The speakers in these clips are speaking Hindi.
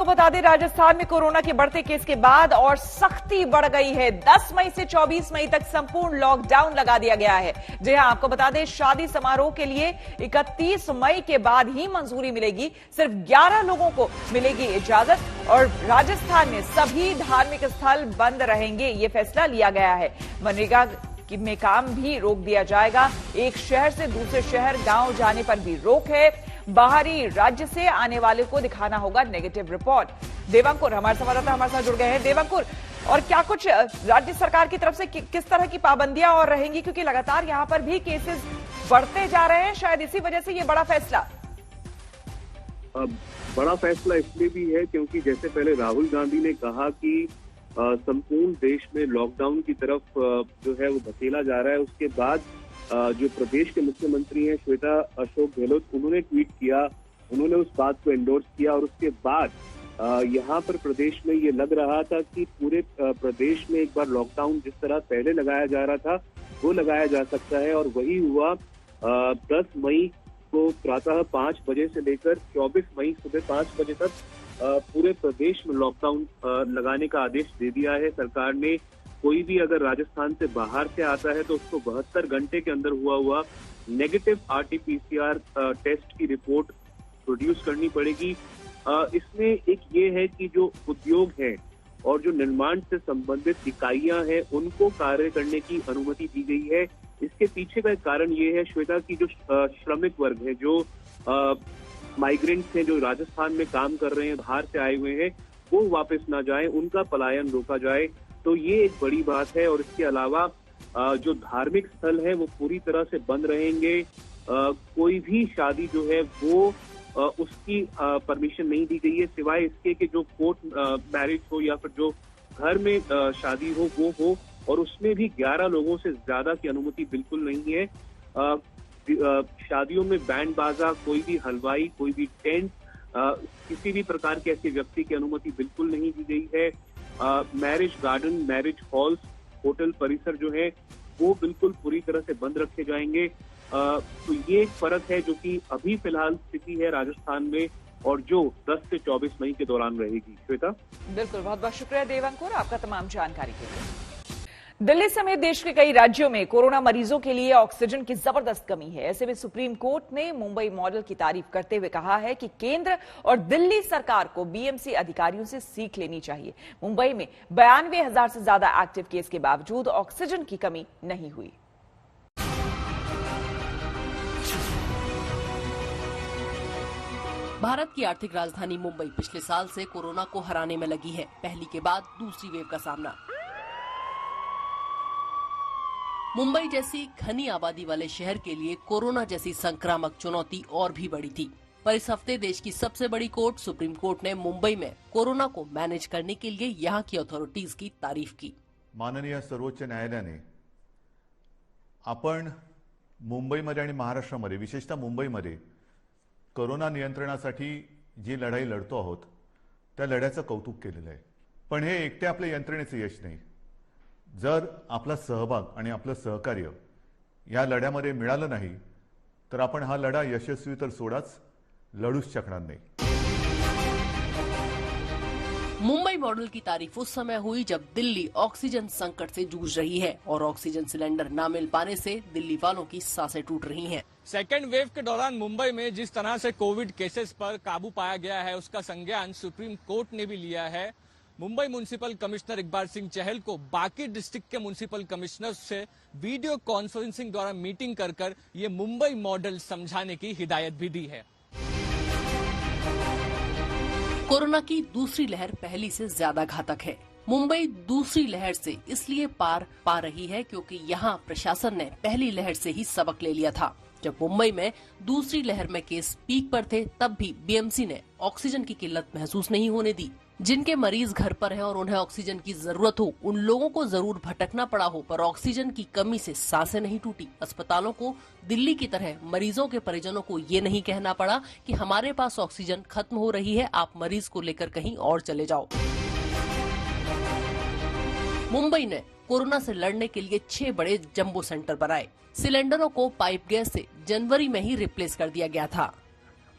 तो बता दें, राजस्थान में कोरोना के बढ़ते केस के बाद और सख्ती बढ़ गई है। 10 मई से 24 मई तक संपूर्ण लॉकडाउन लगा दिया गया है। जी हां, आपको बता दें, शादी समारोह के लिए 31 मई के बाद ही मंजूरी मिलेगी। सिर्फ 11 लोगों को मिलेगी इजाजत और राजस्थान में सभी धार्मिक स्थल बंद रहेंगे। ये फैसला लिया गया है। मनरेगा में काम भी रोक दिया जाएगा। एक शहर से दूसरे शहर, गांव जाने पर भी रोक है। बाहरी राज्य से आने वाले को दिखाना होगा नेगेटिव रिपोर्ट। देवांकुर हमारे संवाददाता हमारे साथ जुड़ गए हैं। देवांकुर, और क्या कुछ राज्य सरकार की तरफ से किस तरह की पाबंदियां और रहेंगी, क्योंकि लगातार यहां पर भी केसेस बढ़ते जा रहे हैं, शायद इसी वजह से ये बड़ा फैसला। बड़ा फैसला इसलिए भी है क्योंकि जैसे पहले राहुल गांधी ने कहा कि संपूर्ण देश में लॉकडाउन की तरफ जो है वो धकेला जा रहा है, उसके बाद जो प्रदेश के मुख्यमंत्री हैं श्वेता अशोक गहलोत, उन्होंने ट्वीट किया, उन्होंने उस बात को एंडोर्स किया और उसके बाद यहाँ पर प्रदेश में ये लग रहा था कि पूरे प्रदेश में एक बार लॉकडाउन जिस तरह पहले लगाया जा रहा था वो लगाया जा सकता है। और वही हुआ। 10 मई को प्रातः 5 बजे से लेकर 24 मई सुबह 5 बजे तक पूरे प्रदेश में लॉकडाउन लगाने का आदेश दे दिया है सरकार ने। कोई भी अगर राजस्थान से बाहर से आता है तो उसको 72 घंटे के अंदर हुआ नेगेटिव RT-PCR टेस्ट की रिपोर्ट प्रोड्यूस करनी पड़ेगी। इसमें एक ये है कि जो उद्योग है और जो निर्माण से संबंधित इकाइयां हैं उनको कार्य करने की अनुमति दी गई है। इसके पीछे का एक कारण ये है श्वेता की जो श्रमिक वर्ग है, जो माइग्रेंट्स हैं, जो राजस्थान में काम कर रहे हैं, बाहर से आए हुए हैं, वो वापस ना जाए, उनका पलायन रोका जाए। तो ये एक बड़ी बात है। और इसके अलावा जो धार्मिक स्थल है वो पूरी तरह से बंद रहेंगे। कोई भी शादी जो है वो उसकी परमिशन नहीं दी गई है, सिवाय इसके कि जो कोर्ट मैरिज हो या फिर जो घर में शादी हो वो हो, और उसमें भी 11 लोगों से ज्यादा की अनुमति बिल्कुल नहीं है। शादियों में बैंड बाजा, कोई भी हलवाई, कोई भी टेंट, किसी भी प्रकार के ऐसे व्यक्ति की अनुमति बिल्कुल नहीं दी गई है। Marriage garden, marriage halls, hotel परिसर जो है वो बिल्कुल पूरी तरह से बंद रखे जाएंगे। तो ये एक फर्क है जो कि अभी फिलहाल स्थिति है राजस्थान में और जो 10 से 24 मई के दौरान रहेगी। श्वेता, बिल्कुल, बहुत बहुत शुक्रिया देवांकुर आपका तमाम जानकारी के लिए। दिल्ली समेत देश के कई राज्यों में कोरोना मरीजों के लिए ऑक्सीजन की जबरदस्त कमी है। ऐसे में सुप्रीम कोर्ट ने मुंबई मॉडल की तारीफ करते हुए कहा है कि केंद्र और दिल्ली सरकार को बीएमसी अधिकारियों से सीख लेनी चाहिए। मुंबई में 92,000 से ज्यादा एक्टिव केस के बावजूद ऑक्सीजन की कमी नहीं हुई। भारत की आर्थिक राजधानी मुंबई पिछले साल से कोरोना को हराने में लगी है। पहली के बाद दूसरी वेव का सामना। मुंबई जैसी घनी आबादी वाले शहर के लिए कोरोना जैसी संक्रामक चुनौती और भी बड़ी थी। पर इस हफ्ते देश की सबसे बड़ी कोर्ट सुप्रीम कोर्ट ने मुंबई में कोरोना को मैनेज करने के लिए यहाँ की अथॉरिटीज की तारीफ की। माननीय सर्वोच्च न्यायालयाने आपण मुंबईमध्ये आणि महाराष्ट्रामध्ये, विशेषतः मुंबईमध्ये कोरोना नियंत्रणासाठी जी लढाई लढतो आहोत त्या लढ्याचं कौतुक केलेलं आहे। पण हे एकटे आपल्या यंत्रणेचं यश नाही। जर आपला सहभाग आणि आपलं सहकार्य या लढ्यामध्ये मिळालं नाही तर आपण हा लढा यशस्वी तर सोडाच, लढूच शकणार नाही। मुंबई मॉडल की तारीफ उस समय हुई जब दिल्ली ऑक्सीजन संकट से जूझ रही है और ऑक्सीजन सिलेंडर न मिल पाने से दिल्ली वालों की सांसें टूट रही हैं। सेकेंड वेव के दौरान मुंबई में जिस तरह से कोविड केसेस पर काबू पाया गया है उसका संज्ञान सुप्रीम कोर्ट ने भी लिया है। मुंबई म्युनिसिपल कमिश्नर इकबाल सिंह चहल को बाकी डिस्ट्रिक्ट के म्युनिसिपल कमिश्नर से वीडियो कॉन्फ्रेंसिंग द्वारा मीटिंग कर ये मुंबई मॉडल समझाने की हिदायत भी दी है। कोरोना की दूसरी लहर पहली से ज्यादा घातक है। मुंबई दूसरी लहर से इसलिए पार पा रही है क्योंकि यहाँ प्रशासन ने पहली लहर से ही सबक ले लिया था। जब मुंबई में दूसरी लहर में केस पीक पर थे तब भी बीएमसी ने ऑक्सीजन की किल्लत महसूस नहीं होने दी। जिनके मरीज घर पर हैं और उन्हें ऑक्सीजन की जरूरत हो उन लोगों को जरूर भटकना पड़ा हो, पर ऑक्सीजन की कमी से सांसें नहीं टूटी। अस्पतालों को दिल्ली की तरह मरीजों के परिजनों को ये नहीं कहना पड़ा कि हमारे पास ऑक्सीजन खत्म हो रही है, आप मरीज को लेकर कहीं और चले जाओ। मुंबई ने कोरोना से लड़ने के लिए 6 बड़े जंबो सेंटर बनाए। सिलेंडरों को पाइप गैस से जनवरी में ही रिप्लेस कर दिया गया था।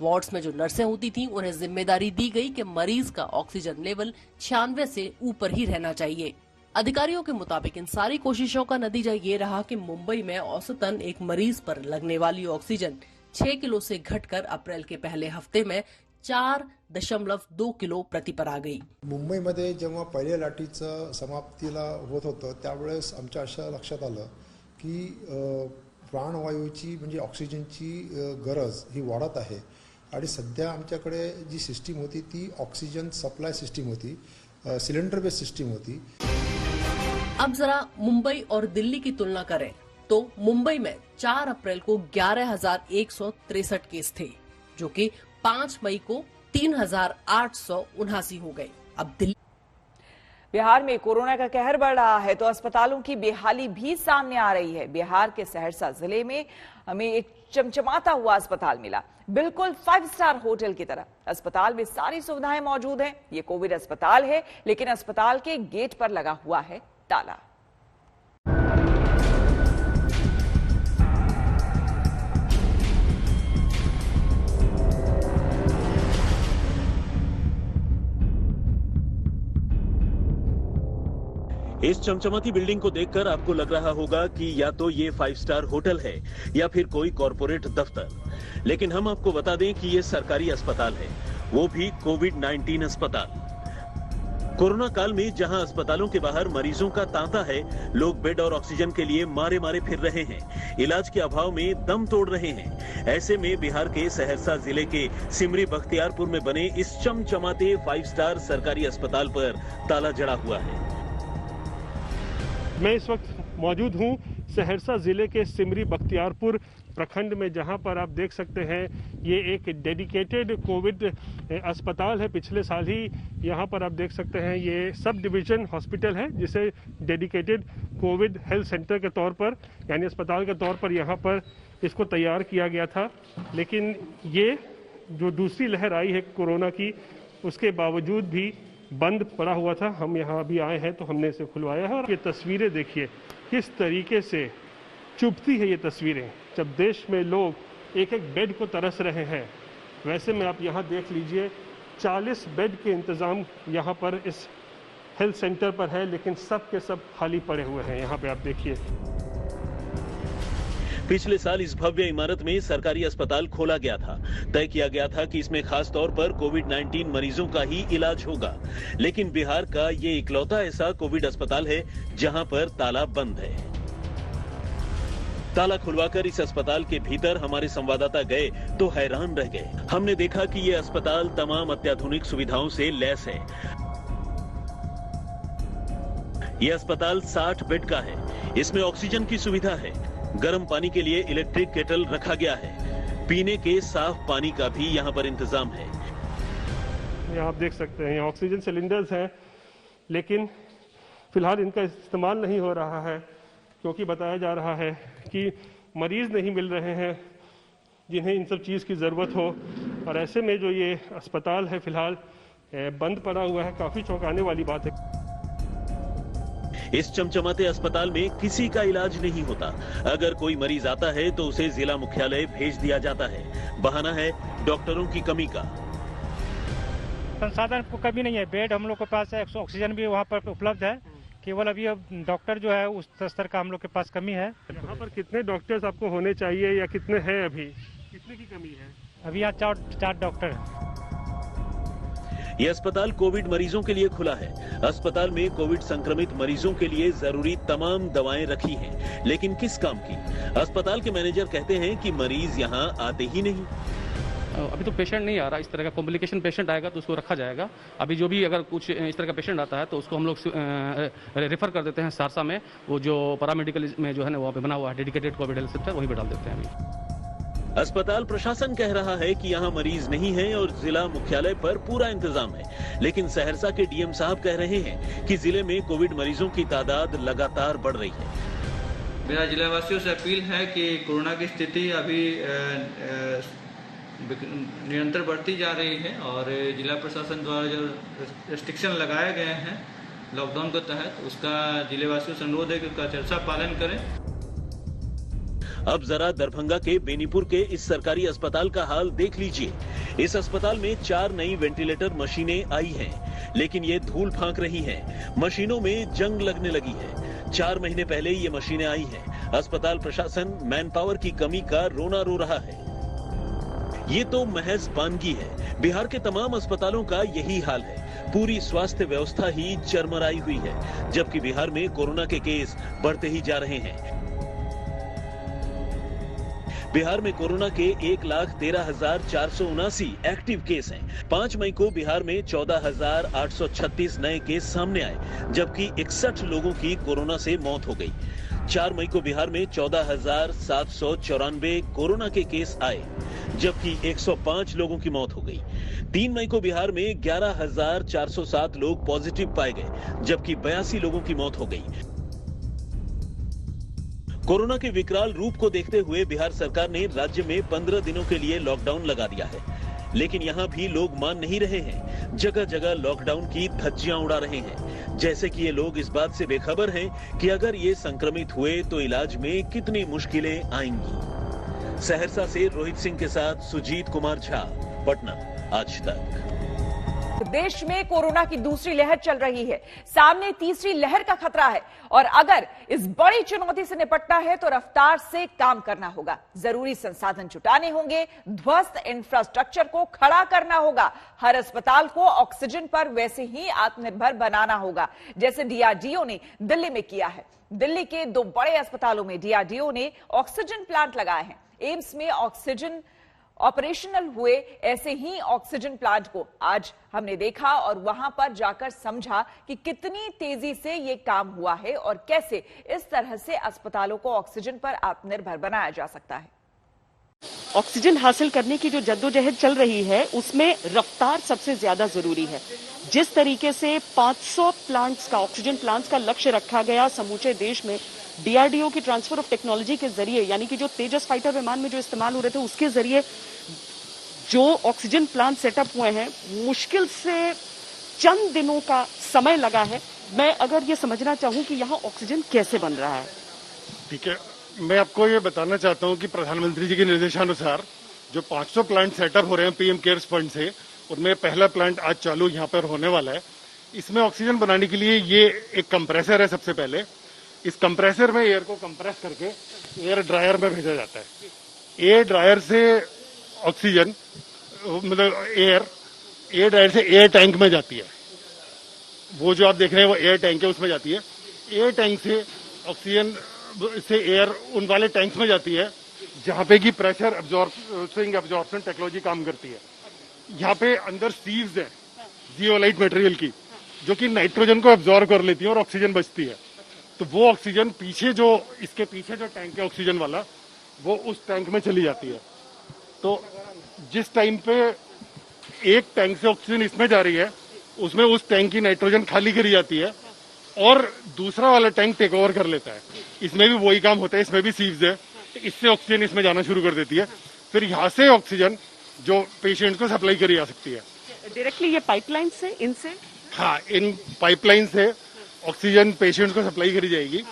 वार्ड्स में जो नर्सें होती थीं, उन्हें जिम्मेदारी दी गई कि मरीज का ऑक्सीजन लेवल 96 से ऊपर ही रहना चाहिए। अधिकारियों के मुताबिक इन सारी कोशिशों का नतीजा ये रहा कि मुंबई में औसतन एक मरीज पर लगने वाली ऑक्सीजन 6 किलो से घटकर अप्रैल के पहले हफ्ते में 4.2 किलो प्रति पर आ गई। मुंबईमध्ये जेव्हा पहिल्या लाटेचं समाप्तीला होत होतं त्यावेळेस आमच्या अशा लक्षात आलं की प्राणवायूची म्हणजे ऑक्सिजनची गरज ही वाढत आहे आणि सध्या आमच्याकडे जी सिस्टीम होती ती ऑक्सिजन सप्लाय सिस्टीम होती, सिलेंडर बेस्ड सिस्टीम होती। अब जरा मुंबई और दिल्ली की तुलना करें तो मुंबई में 4 अप्रैल को 11,163 केस थे, जो कि 5 मई को 3,879 हो गए। अब दिल्ली बिहार में कोरोना का कहर बढ़ रहा है तो अस्पतालों की बेहाली भी सामने आ रही है। बिहार के सहरसा जिले में हमें एक चमचमाता हुआ अस्पताल मिला, बिल्कुल 5 स्टार होटल की तरह। अस्पताल में सारी सुविधाएं मौजूद हैं। ये कोविड अस्पताल है, लेकिन अस्पताल के गेट पर लगा हुआ है ताला। इस चमचमाती बिल्डिंग को देखकर आपको लग रहा होगा कि या तो ये 5 स्टार होटल है या फिर कोई कॉरपोरेट दफ्तर, लेकिन हम आपको बता दें कि ये सरकारी अस्पताल है, वो भी कोविड-19 अस्पताल। कोरोना काल में जहां अस्पतालों के बाहर मरीजों का तांता है, लोग बेड और ऑक्सीजन के लिए मारे मारे फिर रहे हैं, इलाज के अभाव में दम तोड़ रहे हैं। ऐसे में बिहार के सहरसा जिले के सिमरी बख्तियारपुर में बने इस चमचमाते 5 स्टार सरकारी अस्पताल पर ताला जड़ा हुआ है। मैं इस वक्त मौजूद हूं सहरसा जिले के सिमरी बख्तियारपुर प्रखंड में, जहां पर आप देख सकते हैं ये एक डेडिकेटेड कोविड अस्पताल है। पिछले साल ही यहां पर आप देख सकते हैं ये सब डिवीजन हॉस्पिटल है, जिसे डेडिकेटेड कोविड हेल्थ सेंटर के तौर पर यानी अस्पताल के तौर पर यहां पर इसको तैयार किया गया था। लेकिन ये जो दूसरी लहर आई है कोरोना की, उसके बावजूद भी बंद पड़ा हुआ था। हम यहाँ अभी आए हैं तो हमने इसे खुलवाया है और ये तस्वीरें देखिए किस तरीके से चुभती है ये तस्वीरें, जब देश में लोग एक एक बेड को तरस रहे हैं। वैसे में आप यहाँ देख लीजिए 40 बेड के इंतज़ाम यहाँ पर इस हेल्थ सेंटर पर है, लेकिन सब के सब खाली पड़े हुए हैं। यहाँ पे आप देखिए पिछले साल इस भव्य इमारत में सरकारी अस्पताल खोला गया था। तय किया गया था कि इसमें खास तौर पर कोविड-19 मरीजों का ही इलाज होगा, लेकिन बिहार का ये इकलौता ऐसा कोविड अस्पताल है जहां पर ताला बंद है। ताला खुलवाकर इस अस्पताल के भीतर हमारे संवाददाता गए तो हैरान रह गए। हमने देखा कि ये अस्पताल तमाम अत्याधुनिक सुविधाओं से लैस है। ये अस्पताल 60 बेड का है। इसमें ऑक्सीजन की सुविधा है, गर्म पानी के लिए इलेक्ट्रिक केटल रखा गया है, पीने के साफ पानी का भी यहाँ पर इंतजाम है। यहाँ आप देख सकते हैं ऑक्सीजन सिलेंडर्स हैं, लेकिन फिलहाल इनका इस्तेमाल नहीं हो रहा है क्योंकि बताया जा रहा है कि मरीज नहीं मिल रहे हैं जिन्हें इन सब चीज़ की ज़रूरत हो। और ऐसे में जो ये अस्पताल है फिलहाल बंद पड़ा हुआ है, काफ़ी चौंकाने वाली बात है। इस चमचमाते अस्पताल में किसी का इलाज नहीं होता। अगर कोई मरीज आता है तो उसे जिला मुख्यालय भेज दिया जाता है। बहाना है डॉक्टरों की कमी का। संसाधन को कमी नहीं है, बेड हम लोग के पास है, ऑक्सीजन भी वहाँ पर उपलब्ध है। केवल अभी अब डॉक्टर जो है उस स्तर का हम लोग के पास कमी है। यहाँ पर कितने डॉक्टर्स आपको होने चाहिए या कितने हैं अभी? कितने की कमी है? अभी यहाँ 4 डॉक्टर हैं। ये अस्पताल कोविड मरीजों के लिए खुला है। अस्पताल में कोविड संक्रमित मरीजों के लिए जरूरी तमाम दवाएं रखी हैं, लेकिन किस काम की? अस्पताल के मैनेजर कहते हैं कि मरीज यहाँ आते ही नहीं। अभी तो पेशेंट नहीं आ रहा, इस तरह का कॉम्प्लिकेशन पेशेंट आएगा तो उसको रखा जाएगा। अभी जो भी अगर कुछ इस तरह का पेशेंट आता है तो उसको हम लोग रेफर कर देते हैं सहरसा में, वो जो पैरामेडिकल में जो है ना वहाँ पे बना हुआ है डेडिकेटेड कोविड हेल्थ सेंटर, वहीं पे डाल देते हैं अभी। अस्पताल प्रशासन कह रहा है कि यहाँ मरीज नहीं है और जिला मुख्यालय पर पूरा इंतजाम है, लेकिन सहरसा के डीएम साहब कह रहे हैं कि जिले में कोविड मरीजों की तादाद लगातार बढ़ रही है। मेरा जिला वासियों से अपील है कि कोरोना की स्थिति अभी निरंतर बढ़ती जा रही है और जिला प्रशासन द्वारा जो रेस्ट्रिक्शन लगाए गए हैं लॉकडाउन के तहत, उसका जिले वासियों से अनुरोध है कि उसका चर्चा पालन करें। अब जरा दरभंगा के बेनीपुर के इस सरकारी अस्पताल का हाल देख लीजिए। इस अस्पताल में 4 नई वेंटिलेटर मशीनें आई हैं, लेकिन ये धूल फांक रही हैं। मशीनों में जंग लगने लगी है। 4 महीने पहले ये मशीनें आई हैं। अस्पताल प्रशासन मैन पावर की कमी का रोना रो रहा है। ये तो महज वानगी है। बिहार के तमाम अस्पतालों का यही हाल है। पूरी स्वास्थ्य व्यवस्था ही चरमराई हुई है, जबकि बिहार में कोरोना के केस बढ़ते ही जा रहे हैं। बिहार में कोरोना के 1,13,479 एक्टिव केस हैं। 5 मई को बिहार में 14,836 नए केस सामने आए, जबकि 61 लोगों की कोरोना से मौत हो गई। 4 मई को बिहार में 14,794 कोरोना के केस आए, जबकि 105 लोगों की मौत हो गई। 3 मई को बिहार में 11,407 लोग पॉजिटिव पाए गए, जबकि 82 लोगों की मौत हो गई। कोरोना के विकराल रूप को देखते हुए बिहार सरकार ने राज्य में 15 दिनों के लिए लॉकडाउन लगा दिया है, लेकिन यहाँ भी लोग मान नहीं रहे हैं। जगह जगह लॉकडाउन की धज्जियां उड़ा रहे हैं, जैसे कि ये लोग इस बात से बेखबर हैं कि अगर ये संक्रमित हुए तो इलाज में कितनी मुश्किलें आएंगी। सहरसा से रोहित सिंह के साथ सुजीत कुमार झा, पटना, आज तक। देश में कोरोना की दूसरी लहर चल रही है। सामने तीसरी लहर का खतरा है और अगर इस बड़ी चुनौती से निपटना है तो रफ्तार से काम करना होगा। जरूरी संसाधन जुटाने होंगे, ध्वस्त इंफ्रास्ट्रक्चर को खड़ा करना होगा, हर अस्पताल को ऑक्सीजन पर वैसे ही आत्मनिर्भर बनाना होगा जैसे डीआरडीओ ने दिल्ली में किया है। दिल्ली के 2 बड़े अस्पतालों में डीआरडीओ ने ऑक्सीजन प्लांट लगाए हैं। एम्स में ऑक्सीजन ऑपरेशनल हुए ऐसे ही ऑक्सीजन प्लांट को आज हमने देखा और वहां पर जाकर समझा कि कितनी तेजी से ये काम हुआ है और कैसे इस तरह से अस्पतालों को ऑक्सीजन पर आत्मनिर्भर बनाया जा सकता है। ऑक्सीजन हासिल करने की जो जद्दोजहद चल रही है उसमें रफ्तार सबसे ज्यादा जरूरी है। जिस तरीके से 500 प्लांट्स का, ऑक्सीजन प्लांट्स का लक्ष्य रखा गया समूचे देश में, डीआरडीओ की ट्रांसफर ऑफ टेक्नोलॉजी के जरिए, यानी कि जो तेजस फाइटर विमान में जो इस्तेमाल हो रहे थे उसके जरिए जो ऑक्सीजन प्लांट सेटअप हुए हैं, मुश्किल से चंद दिनों का समय लगा है। मैं अगर ये समझना चाहूं कि यहाँ ऑक्सीजन कैसे बन रहा है। ठीक है, मैं आपको ये बताना चाहता हूं कि प्रधानमंत्री जी के निर्देशानुसार जो 500 प्लांट सेटअप हो रहे हैं पीएम केयर्स फंड से, उनमें पहला प्लांट आज चालू यहाँ पर होने वाला है। इसमें ऑक्सीजन बनाने के लिए ये एक कंप्रेसर है। सबसे पहले इस कंप्रेसर में एयर को कंप्रेस करके एयर ड्रायर में भेजा जाता है। एयर ड्रायर से ऑक्सीजन, मतलब एयर ड्रायर से एयर टैंक में जाती है। वो जो आप देख रहे हैं वो एयर टैंक है, उसमें जाती है। एयर टैंक से ऑक्सीजन से एयर उन वाले टैंक्स में जाती है जहां पे कि प्रेशर एब्जॉर्प्शन टेक्नोलॉजी काम करती है। यहाँ पे अंदर सीव्स है जियोलाइट मटेरियल की, जो कि नाइट्रोजन को एब्जॉर्ब कर लेती है और ऑक्सीजन बचती है। तो वो ऑक्सीजन पीछे जो इसके पीछे जो टैंक है ऑक्सीजन वाला, वो उस टैंक में चली जाती है। तो जिस टाइम पे एक टैंक से ऑक्सीजन इसमें जा रही है, उसमें उस टैंक की नाइट्रोजन खाली करी जाती है और दूसरा वाला टैंक टेक ओवर कर लेता है। इसमें भी वही काम होता है, इसमें भी सीव्स है। इससे ऑक्सीजन इसमें जाना शुरू कर देती है, फिर यहाँ से ऑक्सीजन जो पेशेंट को सप्लाई करी जा सकती है। डायरेक्टली ये पाइपलाइन से, इनसे, हाँ, इन पाइपलाइन से ऑक्सीजन पेशेंट को सप्लाई करी जाएगी।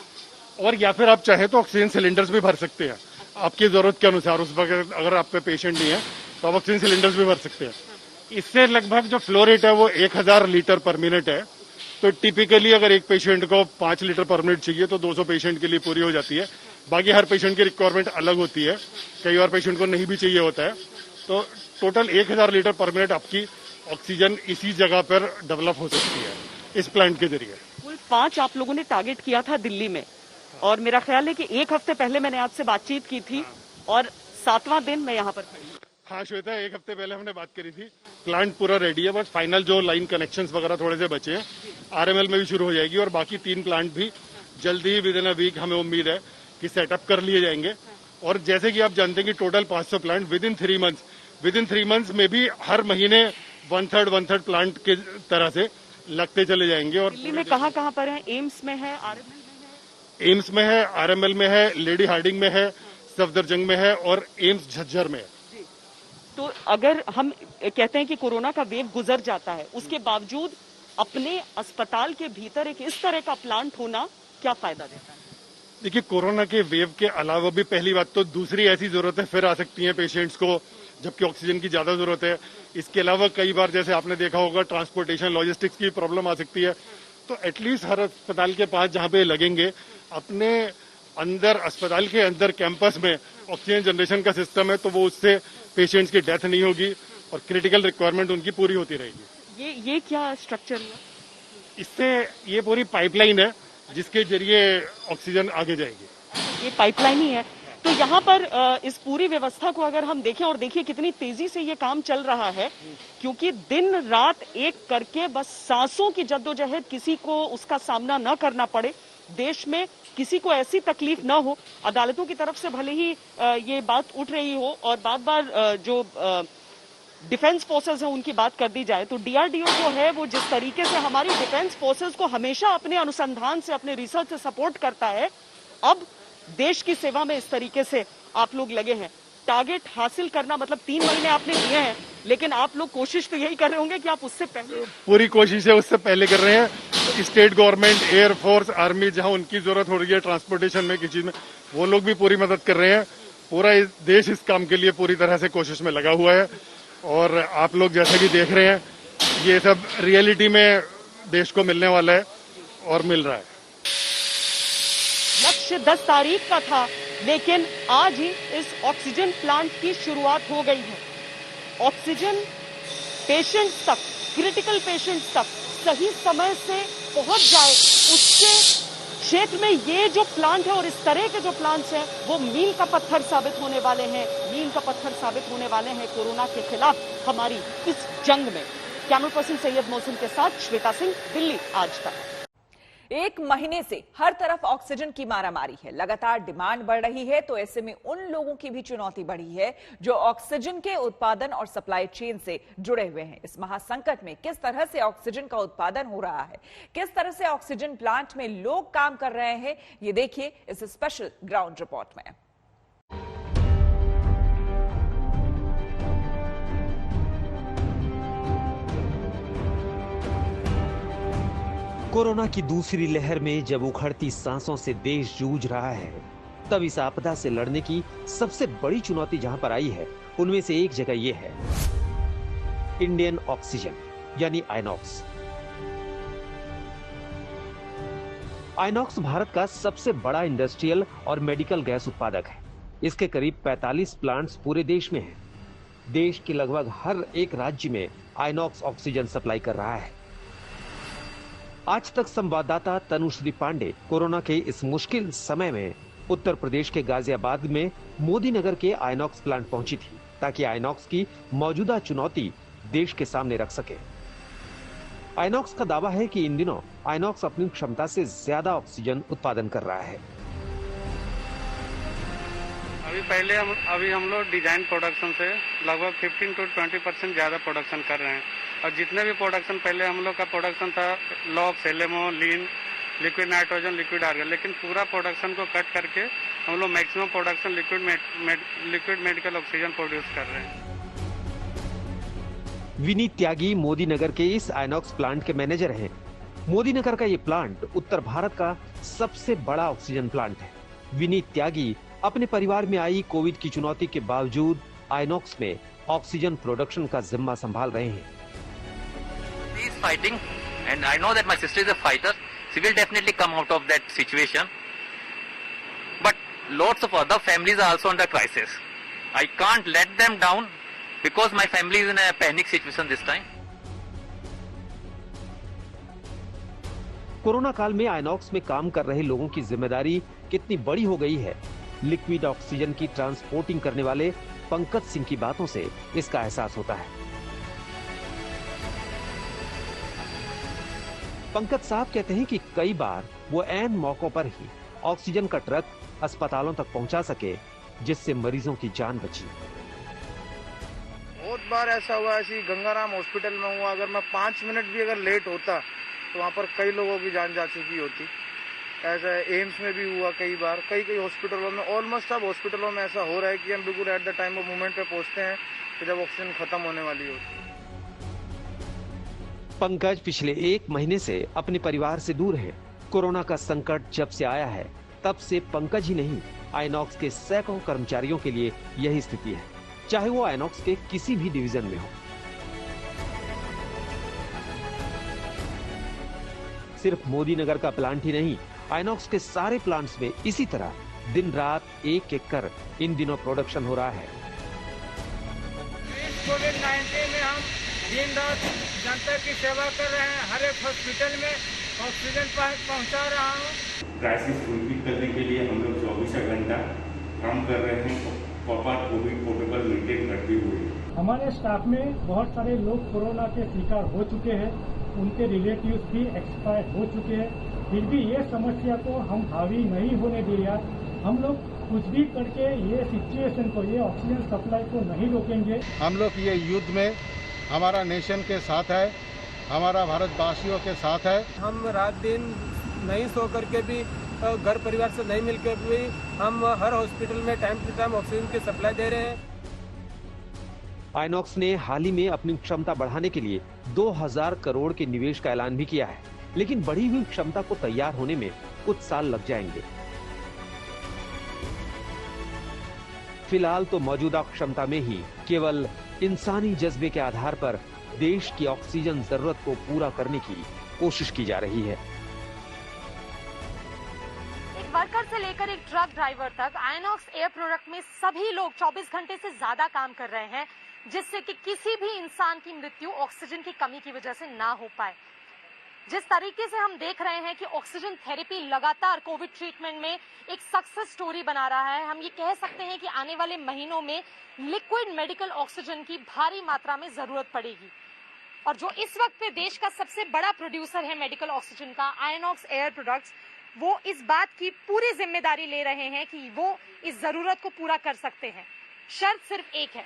और या फिर आप चाहे तो ऑक्सीजन सिलेंडर्स भी भर सकते हैं आपकी जरूरत के अनुसार। उस वक्त अगर आप पे पेशेंट नहीं है तो आप ऑक्सीजन सिलेंडर्स भी भर सकते हैं। इससे लगभग जो फ्लो रेट है वो 1000 लीटर पर मिनट है। तो टिपिकली अगर एक पेशेंट को 5 लीटर पर मिनट चाहिए तो 200 पेशेंट के लिए पूरी हो जाती है। बाकी हर पेशेंट की रिक्वायरमेंट अलग होती है, कई बार पेशेंट को नहीं भी चाहिए होता है। तो टोटल 1000 लीटर पर मिनट आपकी ऑक्सीजन इसी जगह पर डेवलप हो सकती है इस प्लांट के जरिए। कुल 5 आप लोगों ने टारगेट किया था दिल्ली में, और मेरा ख्याल है कि 1 हफ्ते पहले मैंने आपसे बातचीत की थी और 7वां दिन मैं यहाँ पर खड़ी। हाँ श्वेता, 1 हफ्ते पहले हमने बात करी थी। प्लांट पूरा रेडी है, बस फाइनल जो लाइन कनेक्शंस वगैरह थोड़े से बचे हैं। आरएमएल में भी शुरू हो जाएगी और बाकी 3 प्लांट भी जल्दी ही विदिन अ वीक हमें उम्मीद है कि सेटअप कर लिए जाएंगे। और जैसे कि आप जानते हैं कि टोटल 500 प्लांट विदिन 3 मंथ्स में भी हर महीने 1/3 प्लांट के तरह से लगते चले जाएंगे। और दिल्ली में कहाँ पर है? एम्स में है, आरएमएल में है? एम्स में है, आरएमएल में है, लेडी हार्डिंग में है, सफदरजंग में है और एम्स झज्जर में है। तो अगर हम कहते हैं कि कोरोना का वेव गुजर जाता है, उसके बावजूद अपने अस्पताल के भीतर एक इस तरह का प्लांट होना क्या फायदा देता है? देखिए, कोरोना के वेव के अलावा भी पहली बात तो दूसरी ऐसी जरूरतें फिर आ सकती हैं पेशेंट्स को, जबकि ऑक्सीजन की ज्यादा जरूरत है। इसके अलावा कई बार जैसे आपने देखा होगा ट्रांसपोर्टेशन लॉजिस्टिक्स की प्रॉब्लम आ सकती है। तो एटलीस्ट हर अस्पताल के पास जहां पे लगेंगे, अपने अंदर अस्पताल के अंदर कैंपस में ऑक्सीजन जनरेशन का सिस्टम है, तो वो उससे पेशेंट्स की डेथ नहीं होगी और क्रिटिकल रिक्वायरमेंट उनकी पूरी होती रहेगी। ये क्या स्ट्रक्चर है? इससे ये पूरी पाइपलाइन है जिसके जरिए ऑक्सीजन आगे जाएगी। ये पाइपलाइन ही है। तो यहाँ पर इस पूरी व्यवस्था को अगर हम देखें, और देखिए कितनी तेजी से ये काम चल रहा है, क्योंकि दिन रात एक करके बस सांसों की जद्दोजहद, किसी को उसका सामना न करना पड़े, देश में किसी को ऐसी तकलीफ न हो। अदालतों की तरफ से भले ही ये बात उठ रही हो और बार बार जो डिफेंस फोर्सेस है उनकी बात कर दी जाए, तो डीआरडीओ जो है वो जिस तरीके से हमारी डिफेंस फोर्सेस को हमेशा अपने अनुसंधान से, अपने रिसर्च से सपोर्ट करता है, अब देश की सेवा में इस तरीके से आप लोग लगे हैं। टारगेट हासिल करना मतलब 3 महीने आपने दिए हैं, लेकिन आप लोग कोशिश तो यही कर रहे होंगे कि आप उससे पहले, पूरी कोशिश है उससे पहले कर रहे हैं। स्टेट गवर्नमेंट, एयरफोर्स, आर्मी, जहां उनकी जरूरत हो रही है ट्रांसपोर्टेशन में, किसी में, वो लोग भी पूरी मदद कर रहे हैं। पूरा देश इस काम के लिए पूरी तरह से कोशिश में लगा हुआ है और आप लोग जैसे भी देख रहे हैं, ये सब रियलिटी में देश को मिलने वाला है और मिल रहा है। लक्ष्य 10 तारीख का था, लेकिन आज ही इस ऑक्सीजन प्लांट की शुरुआत हो गई है। ऑक्सीजन पेशेंट्स तक, क्रिटिकल पेशेंट्स तक सही समय से पहुंच जाए, उससे क्षेत्र में ये जो प्लांट है और इस तरह के जो प्लांट्स हैं वो मील का पत्थर साबित होने वाले हैं, मील का पत्थर साबित होने वाले हैं कोरोना के खिलाफ हमारी इस जंग में। कैमरा पर्सन सैयद मोहसिन के साथ श्वेता सिंह, दिल्ली आज तक। 1 महीने से हर तरफ ऑक्सीजन की मारामारी है, लगातार डिमांड बढ़ रही है, तो ऐसे में उन लोगों की भी चुनौती बढ़ी है जो ऑक्सीजन के उत्पादन और सप्लाई चेन से जुड़े हुए हैं। इस महासंकट में किस तरह से ऑक्सीजन का उत्पादन हो रहा है, किस तरह से ऑक्सीजन प्लांट में लोग काम कर रहे हैं, ये देखिए इस स्पेशल ग्राउंड रिपोर्ट में। कोरोना की दूसरी लहर में जब उखड़ती सांसों से देश जूझ रहा है, तब इस आपदा से लड़ने की सबसे बड़ी चुनौती जहां पर आई है, उनमें से एक जगह यह है इंडियन ऑक्सीजन यानी आइनॉक्स। आइनॉक्स भारत का सबसे बड़ा इंडस्ट्रियल और मेडिकल गैस उत्पादक है। इसके करीब 45 प्लांट्स पूरे देश में हैं। देश के लगभग हर एक राज्य में आइनॉक्स ऑक्सीजन सप्लाई कर रहा है। आज तक संवाददाता तनुश्री पांडे कोरोना के इस मुश्किल समय में उत्तर प्रदेश के गाजियाबाद में मोदी नगर के आइनॉक्स प्लांट पहुंची थी, ताकि आइनॉक्स की मौजूदा चुनौती देश के सामने रख सके। आइनॉक्स का दावा है कि इन दिनों आइनॉक्स अपनी क्षमता से ज्यादा ऑक्सीजन उत्पादन कर रहा है। अभी हम लोग डिजाइन प्रोडक्शन से लगभग 15 to 20% ज्यादा प्रोडक्शन कर रहे हैं, और जितने भी प्रोडक्शन पहले हम लोग का प्रोडक्शन था लॉक्स, एलएमओ, लीन, लिक्विड नाइट्रोजन, लिक्विड आर्गन, लेकिन पूरा प्रोडक्शन को कट करके हम लोग maximum production liquid medical oxygen produce कर रहे हैं। विनीत त्यागी मोदी नगर के इस आइनॉक्स प्लांट के मैनेजर हैं। मोदी नगर का ये प्लांट उत्तर भारत का सबसे बड़ा ऑक्सीजन प्लांट है। विनीत त्यागी अपने परिवार में आई कोविड की चुनौती के बावजूद आइनॉक्स में ऑक्सीजन प्रोडक्शन का जिम्मा संभाल रहे हैं। He is fighting, and I know that my sister is a fighter. She will definitely come out of that situation. But lots of other families are also under crisis. I can't let them down because my family is in a panic situation this time. Corona काल में आइनॉक्स में काम कर रहे लोगों की जिम्मेदारी कितनी बड़ी हो गई है, लिक्विड ऑक्सीजन की ट्रांसपोर्टिंग करने वाले पंकज सिंह की बातों से इसका एहसास होता है। पंकज साहब कहते हैं कि कई बार वो ऐन मौकों पर ही ऑक्सीजन का ट्रक अस्पतालों तक पहुंचा सके, जिससे मरीजों की जान बची। बहुत बार ऐसा हुआ, ऐसी गंगाराम हॉस्पिटल में हुआ, अगर मैं 5 मिनट भी अगर लेट होता तो वहाँ पर कई लोगों की जान जा चुकी होती। ऐसा एम्स में भी हुआ कई बार, कई हॉस्पिटलों में, ऑलमोस्ट सब हॉस्पिटलों में ऐसा हो रहा है कि हम बिल्कुल at the time of moment पे पहुँचते हैं कि जब ऑक्सीजन खत्म होने वाली होती है। पंकज पिछले 1 महीने से अपने परिवार से दूर हैं। कोरोना का संकट जब से आया है, तब से पंकज ही नहीं, आइनॉक्स के सैकड़ों कर्मचारियों के लिए यही स्थिति है, चाहे वो आइनॉक्स के किसी भी डिवीजन में हो। सिर्फ मोदी नगर का प्लांट ही नहीं, आइनॉक्स के सारे प्लांट्स में इसी तरह दिन रात एक एक कर इन दिनों प्रोडक्शन हो रहा है। कोविड-19 में हम दिन रात जनता की सेवा कर रहे हैं। हर एक हॉस्पिटल में ऑक्सीजन पहुंचा रहा हूँ। क्राइसिस फुलफिल करने के लिए हम लोग 24 घंटा काम कर रहे हैं, प्रॉपर कोविड प्रोटोकॉल मेंटेन करते हुए। हमारे स्टाफ में बहुत सारे लोग कोरोना के शिकार हो चुके हैं, उनके रिलेटिव्स भी एक्सपायर हो चुके हैं। फिर भी ये समस्या को हम हावी नहीं होने दिया। हम लोग कुछ भी करके ये सिचुएशन को, ये ऑक्सीजन सप्लाई को नहीं रोकेंगे। हम लोग ये युद्ध में हमारा नेशन के साथ है, हमारा भारतवासियों के साथ है। हम रात दिन नहीं सो करके भी, घर परिवार से नहीं मिलकर भी हम हर हॉस्पिटल में टाइम टू टाइम ऑक्सीजन की सप्लाई दे रहे हैं। आइनॉक्स ने हाल ही में अपनी क्षमता बढ़ाने के लिए 2000 करोड़ के निवेश का ऐलान भी किया है, लेकिन बढ़ी हुई क्षमता को तैयार होने में कुछ साल लग जाएंगे। फिलहाल तो मौजूदा क्षमता में ही केवल इंसानी जज्बे के आधार पर देश की ऑक्सीजन जरूरत को पूरा करने की कोशिश की जा रही है। एक वर्कर से लेकर एक ट्रक ड्राइवर तक आइनॉक्स एयर प्रोडक्ट में सभी लोग 24 घंटे से ज्यादा काम कर रहे हैं, जिससे कि किसी भी इंसान की मृत्यु ऑक्सीजन की कमी की वजह से ना हो पाए। जिस तरीके से हम देख रहे हैं कि ऑक्सीजन थेरेपी लगातार कोविड ट्रीटमेंट में एक सक्सेस स्टोरी बना रहा है, हम ये कह सकते हैं कि आने वाले महीनों में लिक्विड मेडिकल ऑक्सीजन की भारी मात्रा में जरूरत पड़ेगी। और जो इस वक्त पे देश का सबसे बड़ा प्रोड्यूसर है मेडिकल ऑक्सीजन का, आइनॉक्स एयर प्रोडक्ट्स, वो इस बात की पूरी जिम्मेदारी ले रहे हैं कि वो इस जरूरत को पूरा कर सकते हैं। शर्त सिर्फ एक है,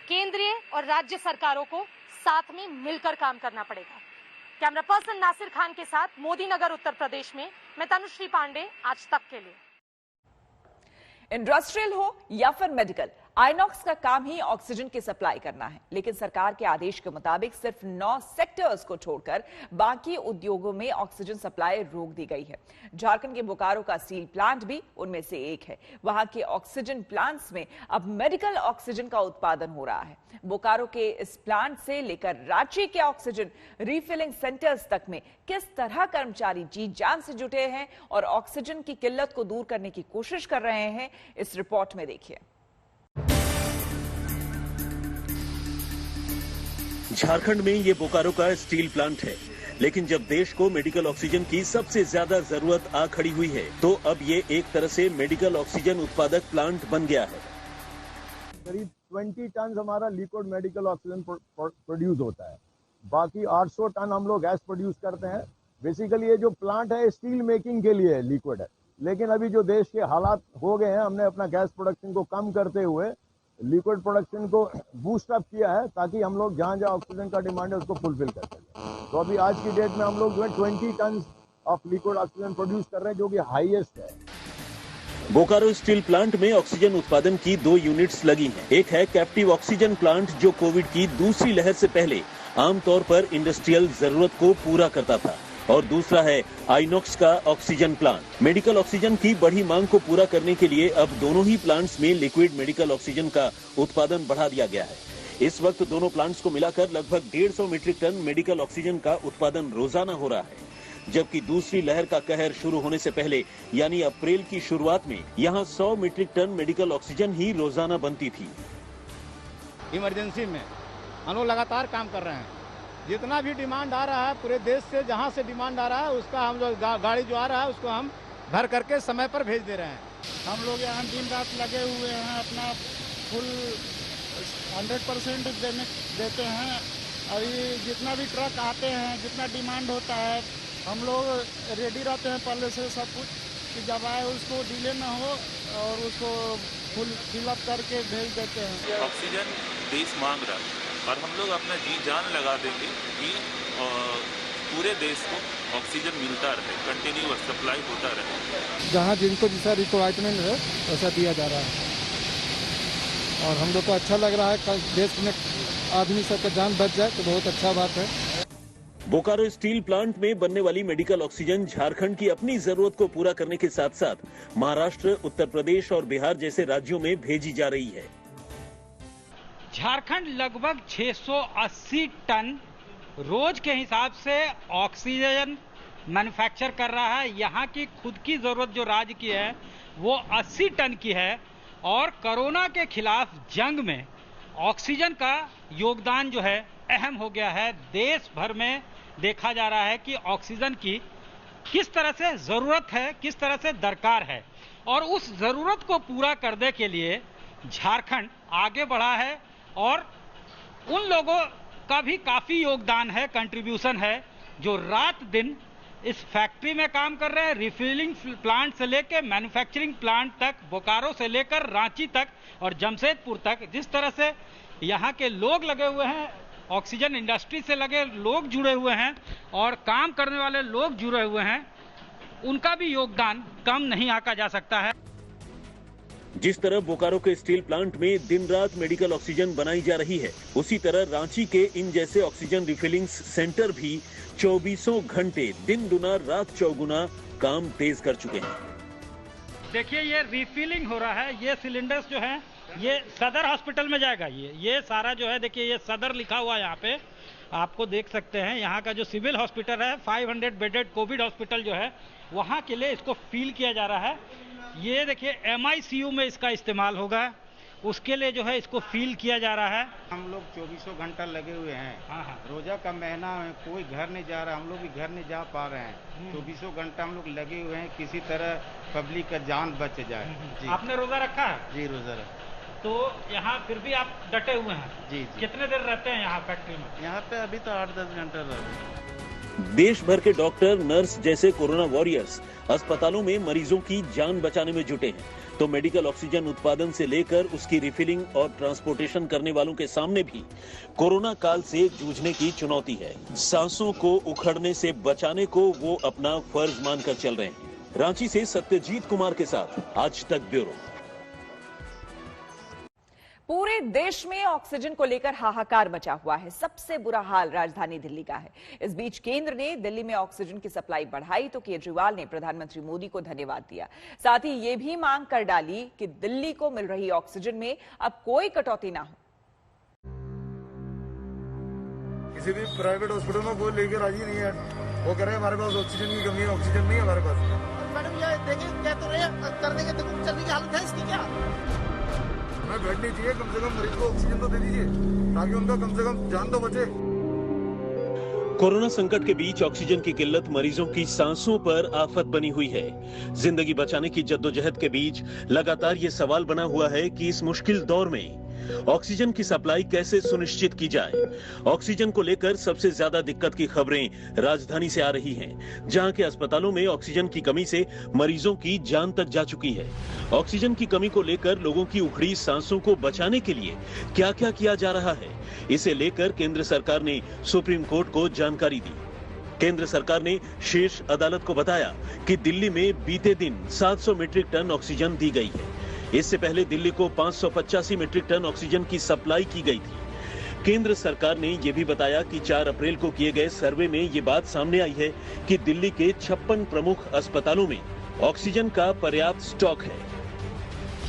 केंद्रीय और राज्य सरकारों को साथ में मिलकर काम करना पड़ेगा। कैमरा पर्सन नासिर खान के साथ मोदी नगर उत्तर प्रदेश में मैं तनुश्री पांडे, आज तक के लिए। इंडस्ट्रियल हो या फिर मेडिकल, आइनॉक्स का काम ही ऑक्सीजन की सप्लाई करना है, लेकिन सरकार के आदेश के मुताबिक सिर्फ 9 सेक्टर्स को छोड़कर बाकी उद्योगों में ऑक्सीजन सप्लाई रोक दी गई है। झारखंड के बोकारो का स्टील प्लांट भी उनमें से एक है। वहां के ऑक्सीजन प्लांट्स में अब मेडिकल ऑक्सीजन का उत्पादन हो रहा है। बोकारो के इस प्लांट से लेकर रांची के ऑक्सीजन रिफिलिंग सेंटर्स तक में किस तरह कर्मचारी जी जान से जुटे हैं और ऑक्सीजन की किल्लत को दूर करने की कोशिश कर रहे हैं, इस रिपोर्ट में देखिए। झारखंड में ये बोकारो का स्टील प्लांट है, लेकिन जब देश को मेडिकल ऑक्सीजन की सबसे ज्यादा जरूरत आ खड़ी हुई है, तो अब ये एक तरह से मेडिकल ऑक्सीजन उत्पादक प्लांट बन गया है। करीब 20 टन हमारा लिक्विड मेडिकल ऑक्सीजन प्रोड्यूस होता है, बाकी 800 टन हम लोग गैस प्रोड्यूस करते हैं। बेसिकली ये जो प्लांट है स्टील मेकिंग के लिए लिक्विड है, लेकिन अभी जो देश के हालात हो गए हैं, हमने अपना गैस प्रोडक्शन को कम करते हुए लिक्विड प्रोडक्शन को बूस्ट अप किया है, ताकि हम लोग जहां जहां ऑक्सीजन का डिमांड है उसको फुलफिल कर सकें। तो अभी आज की डेट में हम लोग जो है 20 ton of liquid oxygen produce कर रहे हैं, जो कि हाईएस्ट है। बोकारो स्टील प्लांट में ऑक्सीजन उत्पादन की 2 यूनिट्स लगी हैं। एक है कैप्टिव ऑक्सीजन प्लांट, जो कोविड की दूसरी लहर से पहले आमतौर पर इंडस्ट्रियल जरूरत को पूरा करता था, और दूसरा है आइनॉक्स का ऑक्सीजन प्लांट। मेडिकल ऑक्सीजन की बढ़ी मांग को पूरा करने के लिए अब दोनों ही प्लांट्स में लिक्विड मेडिकल ऑक्सीजन का उत्पादन बढ़ा दिया गया है। इस वक्त दोनों प्लांट्स को मिलाकर लगभग 150 मीट्रिक टन मेडिकल ऑक्सीजन का उत्पादन रोजाना हो रहा है, जबकि दूसरी लहर का कहर शुरू होने से पहले यानी अप्रैल की शुरुआत में यहाँ 100 मीट्रिक टन मेडिकल ऑक्सीजन ही रोजाना बनती थी। इमरजेंसी में हम लोग लगातार काम कर रहे हैं। जितना भी डिमांड आ रहा है पूरे देश से, जहां से डिमांड आ रहा है उसका हम लोग गाड़ी जो आ रहा है उसको हम भर करके समय पर भेज दे रहे हैं। हम लोग यहाँ दिन रात लगे हुए हैं, अपना फुल 100% देते हैं। अभी जितना भी ट्रक आते हैं, जितना डिमांड होता है, हम लोग रेडी रहते हैं पहले से सब कुछ, कि जब आए उसको डिले ना हो और उसको फुल फिलअप करके भेज देते हैं। ऑक्सीजन देश मांग रहा है और हम लोग अपना जी जान लगा देंगे कि पूरे देश को ऑक्सीजन मिलता रहे, कंटिन्यूअस सप्लाई होता रहे। जहाँ जिनको जैसा रिक्वायरमेंट है वैसा दिया जा रहा है, और हम लोग को अच्छा लग रहा है। देश में आदमी सबका जान बच जाए तो बहुत अच्छा बात है। बोकारो स्टील प्लांट में बनने वाली मेडिकल ऑक्सीजन झारखंड की अपनी जरूरत को पूरा करने के साथ साथ महाराष्ट्र, उत्तर प्रदेश और बिहार जैसे राज्यों में भेजी जा रही है। झारखंड लगभग 680 टन रोज के हिसाब से ऑक्सीजन मैन्युफैक्चर कर रहा है। यहाँ की खुद की जरूरत जो राज्य की है वो 80 टन की है और कोरोना के खिलाफ जंग में ऑक्सीजन का योगदान जो है अहम हो गया है। देश भर में देखा जा रहा है कि ऑक्सीजन की किस तरह से जरूरत है, किस तरह से दरकार है और उस जरूरत को पूरा करने के लिए झारखंड आगे बढ़ा है और उन लोगों का भी काफी योगदान है, कंट्रीब्यूशन है, जो रात दिन इस फैक्ट्री में काम कर रहे हैं। रिफिलिंग प्लांट से लेकर मैन्युफैक्चरिंग प्लांट तक, बोकारो से लेकर रांची तक और जमशेदपुर तक, जिस तरह से यहाँ के लोग लगे हुए हैं, ऑक्सीजन इंडस्ट्री से लगे लोग जुड़े हुए हैं और काम करने वाले लोग जुड़े हुए हैं, उनका भी योगदान कम नहीं आंका जा सकता है। जिस तरह बोकारो के स्टील प्लांट में दिन रात मेडिकल ऑक्सीजन बनाई जा रही है, उसी तरह रांची के इन जैसे ऑक्सीजन रिफिलिंग सेंटर भी 24 घंटे दिन दुना रात चौगुना काम तेज कर चुके हैं। देखिए ये रिफिलिंग हो रहा है, ये सिलेंडर्स जो है ये सदर हॉस्पिटल में जाएगा। ये सारा जो है देखिए ये सदर लिखा हुआ है, यहाँ पे आपको देख सकते हैं। यहाँ का जो सिविल हॉस्पिटल है 500 बेडेड कोविड हॉस्पिटल जो है वहाँ के लिए इसको फील किया जा रहा है। ये देखिए MICU में इसका इस्तेमाल होगा, उसके लिए जो है इसको फील किया जा रहा है। हम लोग 24 घंटा लगे हुए हैं। रोजा का महीना है, कोई घर नहीं जा रहा, हम लोग भी घर नहीं जा पा रहे हैं। 24 घंटा हम लोग लगे हुए हैं, किसी तरह पब्लिक का जान बच जाए। जी। आपने रोजा रखा है? जी रोजा रखा। तो यहाँ फिर भी आप डटे हुए हैं? जी। कितने देर रहते हैं यहाँ फैक्ट्री में? यहाँ पे अभी तो 8-10 घंटा रहते हैं। देश भर के डॉक्टर, नर्स जैसे कोरोना वॉरियर्स अस्पतालों में मरीजों की जान बचाने में जुटे हैं, तो मेडिकल ऑक्सीजन उत्पादन से लेकर उसकी रिफिलिंग और ट्रांसपोर्टेशन करने वालों के सामने भी कोरोना काल से जूझने की चुनौती है। सांसों को उखड़ने से बचाने को वो अपना फर्ज मानकर चल रहे हैं। रांची से सत्यजीत कुमार के साथ आज तक ब्यूरो। पूरे देश में ऑक्सीजन को लेकर हाहाकार मचा हुआ है। सबसे बुरा हाल राजधानी दिल्ली का है। इस बीच केंद्र ने दिल्ली में ऑक्सीजन की सप्लाई बढ़ाई तो केजरीवाल ने प्रधानमंत्री मोदी को धन्यवाद दिया। साथ ही ये भी मांग कर डाली कि दिल्ली को मिल रही ऑक्सीजन में अब कोई कटौती ना हो। किसी भी प्राइवेट हॉस्पिटल में कोई लेकर राजी नहीं है। वो कह रहे हैं हमारे पास ऑक्सीजन की कमी है, ऑक्सीजन नहीं है हमारे पास। मैडम ये देखिए क्या तो रहे करने के चलने की हालत है इसकी क्या? हमें बेड नहीं चाहिए, कम से कम मरीज को ऑक्सीजन तो दे दीजिए ताकि उनका कम से कम जान तो बचे। कोरोना संकट के बीच ऑक्सीजन की किल्लत मरीजों की सांसों पर आफत बनी हुई है। जिंदगी बचाने की जद्दोजहद के बीच लगातार ये सवाल बना हुआ है कि इस मुश्किल दौर में ऑक्सीजन की सप्लाई कैसे सुनिश्चित की जाए। ऑक्सीजन को लेकर सबसे ज्यादा दिक्कत की खबरें राजधानी से आ रही हैं, जहां के अस्पतालों में ऑक्सीजन की कमी से मरीजों की जान तक जा चुकी है। ऑक्सीजन की कमी को लेकर लोगों की उखड़ी सांसों को बचाने के लिए क्या क्या किया जा रहा है, इसे लेकर केंद्र सरकार ने सुप्रीम कोर्ट को जानकारी दी। केंद्र सरकार ने शीर्ष अदालत को बताया कि दिल्ली में बीते दिन 700 मीट्रिक टन ऑक्सीजन दी गई है। इससे पहले दिल्ली को 585 मीट्रिक टन ऑक्सीजन की सप्लाई की गई थी। केंद्र सरकार ने यह भी बताया कि 4 अप्रैल को किए गए सर्वे में ये बात सामने आई है कि दिल्ली के 56 प्रमुख अस्पतालों में ऑक्सीजन का पर्याप्त स्टॉक है।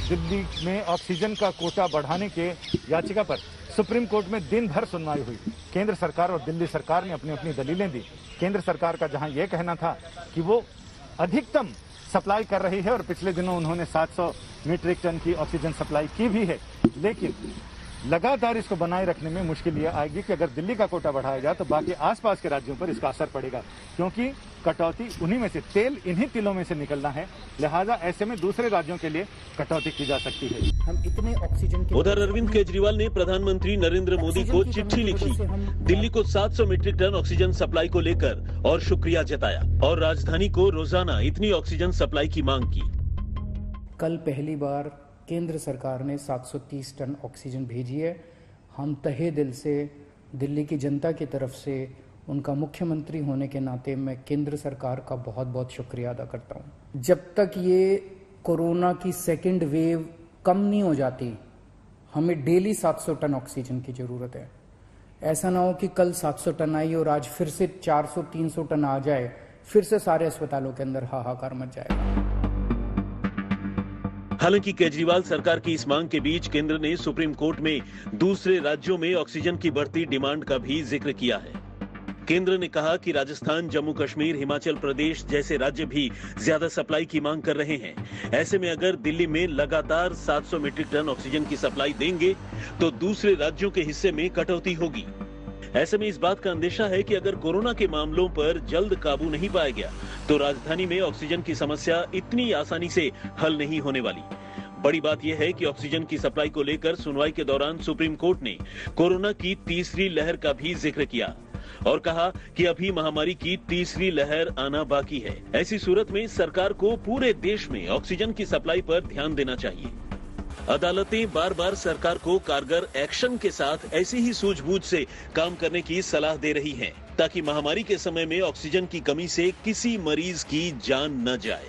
दिल्ली में ऑक्सीजन का कोटा बढ़ाने के याचिका पर सुप्रीम कोर्ट में दिन भर सुनवाई हुई। केंद्र सरकार और दिल्ली सरकार ने अपनी अपनी दलीलें दी। केंद्र सरकार का जहां यह कहना था कि वो अधिकतम सप्लाई कर रही है और पिछले दिनों उन्होंने 700 मीट्रिक टन की ऑक्सीजन सप्लाई की भी है, लेकिन लगातार इसको बनाए रखने में मुश्किल ये आएगी कि अगर दिल्ली का कोटा बढ़ाया जाए तो बाकी आसपास के राज्यों पर इसका असर पड़ेगा, क्योंकि कटौती उन्हीं में से, तेल इन्हीं तिलों में से निकलना है। लिहाजा ऐसे में दूसरे राज्यों के लिए कटौती की जा सकती है। हम इतने ऑक्सीजन के उधर अरविंद केजरीवाल ने प्रधानमंत्री नरेंद्र मोदी को चिट्ठी लिखी, दिल्ली को 700 मीट्रिक टन ऑक्सीजन सप्लाई को लेकर और शुक्रिया जताया और राजधानी को रोजाना इतनी ऑक्सीजन सप्लाई की मांग की। कल पहली बार केंद्र सरकार ने 730 टन ऑक्सीजन भेजी है। हम तहे दिल से दिल्ली की जनता की तरफ से, उनका मुख्यमंत्री होने के नाते मैं केंद्र सरकार का बहुत बहुत शुक्रिया अदा करता हूं। जब तक ये कोरोना की सेकेंड वेव कम नहीं हो जाती, हमें डेली 700 टन ऑक्सीजन की ज़रूरत है। ऐसा ना हो कि कल 700 टन आई और आज फिर से 400-300 टन आ जाए, फिर से सारे अस्पतालों के अंदर हाहाकार मच जाएगा। हालांकि केजरीवाल सरकार की इस मांग के बीच केंद्र ने सुप्रीम कोर्ट में दूसरे राज्यों में ऑक्सीजन की बढ़ती डिमांड का भी जिक्र किया है। केंद्र ने कहा कि राजस्थान, जम्मू कश्मीर, हिमाचल प्रदेश जैसे राज्य भी ज्यादा सप्लाई की मांग कर रहे हैं। ऐसे में अगर दिल्ली में लगातार 700 मीट्रिक टन ऑक्सीजन की सप्लाई देंगे तो दूसरे राज्यों के हिस्से में कटौती होगी। ऐसे में इस बात का अंदेशा है कि अगर कोरोना के मामलों पर जल्द काबू नहीं पाया गया तो राजधानी में ऑक्सीजन की समस्या इतनी आसानी से हल नहीं होने वाली। बड़ी बात यह है कि ऑक्सीजन की सप्लाई को लेकर सुनवाई के दौरान सुप्रीम कोर्ट ने कोरोना की तीसरी लहर का भी जिक्र किया और कहा कि अभी महामारी की तीसरी लहर आना बाकी है। ऐसी सूरत में सरकार को पूरे देश में ऑक्सीजन की सप्लाई पर ध्यान देना चाहिए। अदालतें बार बार सरकार को कारगर एक्शन के साथ ऐसी ही सूझबूझ से काम करने की सलाह दे रही हैं, ताकि महामारी के समय में ऑक्सीजन की कमी से किसी मरीज की जान न जाए।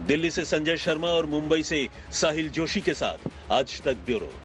दिल्ली से संजय शर्मा और मुंबई से साहिल जोशी के साथ आज तक ब्यूरो।